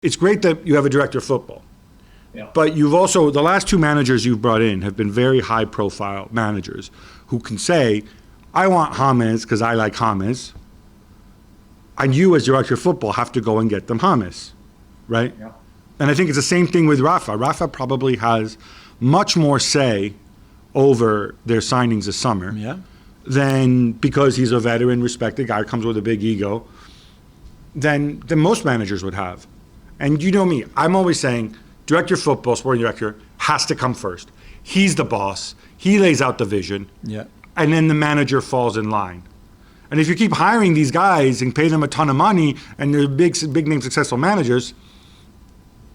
it's great that you have a director of football. Yeah. But you've also, the last two managers you've brought in have been very high-profile managers who can say, I want James because I like James. And you, as director of football, have to go and get them James, right? Yeah. And I think it's the same thing with Rafa. Rafa probably has much more say over their signings this summer than, because he's a veteran, respected guy, comes with a big ego, than most managers would have. And you know me, I'm always saying, director of football, sporting director, has to come first. He's the boss. He lays out the vision. Yeah. And then the manager falls in line. And if you keep hiring these guys and pay them a ton of money and they're big name successful managers,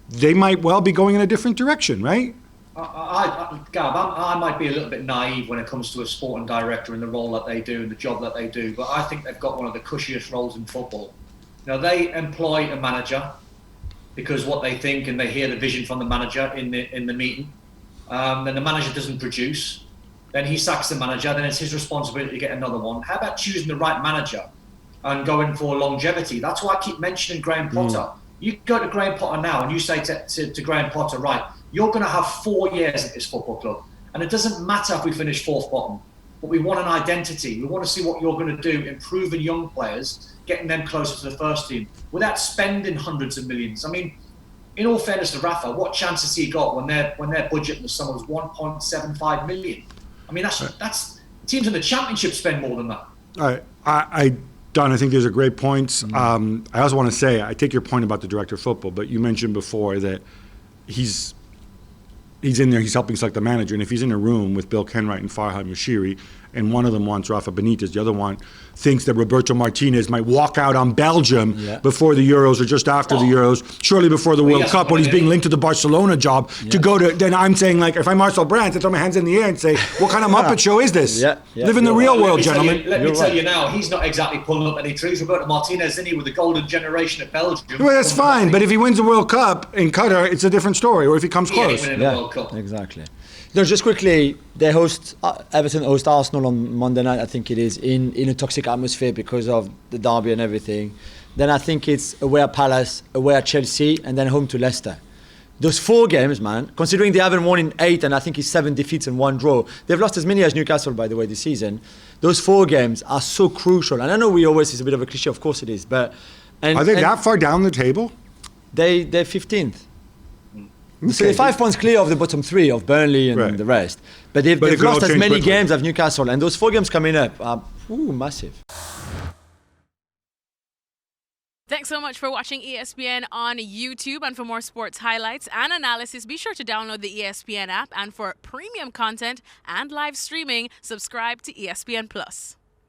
they might well be going in a different direction, right? Gab, I might be a little bit naive when it comes to a sporting director and the role that they do and the job that they do, but I think they've got one of the cushiest roles in football. Now, they employ a manager because what they think, and they hear the vision from the manager in the meeting. Then the manager doesn't produce. Then he sacks the manager. Then it's his responsibility to get another one. How about choosing the right manager and going for longevity? That's why I keep mentioning Graham Potter. You go to Graham Potter now and you say to Graham Potter, right, you're going to have 4 years at this football club. And it doesn't matter if we finish fourth bottom, but we want an identity. We want to see what you're going to do, improving young players, getting them closer to the first team without spending hundreds of millions. I mean, in all fairness to Rafa, what chance has he got when their budget in the summer was 1.75 million? I mean, that's teams in the Championship spend more than that. All right. Don, I think these are great points. I also want to say, I take your point about the director of football, but you mentioned before that he's in there, he's helping select the manager, and if he's in a room with Bill Kenwright and Farhad Moshiri, and one of them wants Rafa Benitez, the other one thinks that Roberto Martinez might walk out on Belgium before the Euros or just after the Euros, surely before the World Cup, when he's being linked to the Barcelona job to go to, then I'm saying, like, if I'm Marcel Brandt, I throw my hands in the air and say, what kind of Muppet show is this? Live in the real world, gentlemen. Let me tell you now, he's not exactly pulling up any trees. Roberto Martinez, isn't he, with the golden generation at Belgium? Well, that's fine, but if he wins the World Cup in Qatar, it's a different story, or if he comes close. The World Cup. Exactly. No, just quickly, they host Everton host Arsenal on Monday night, I think it is, in a toxic atmosphere because of the derby and everything. Then I think it's away at Palace, away at Chelsea, and then home to Leicester. Those 4 games, man, considering they haven't won in 8 and I think it's 7 defeats and 1 draw. They've lost as many as Newcastle, by the way, this season. Those 4 games are so crucial. And I know we always, it's a bit of a cliche, of course it is, but... Are they that far down the table? They're 15th. Okay. So they're 5 points clear of the bottom 3 of Burnley and the rest. But they've lost as many games as Newcastle, and those 4 games coming up are massive. Thanks so much for watching ESPN on YouTube. And for more sports highlights and analysis, be sure to download the ESPN app. And for premium content and live streaming, subscribe to ESPN Plus.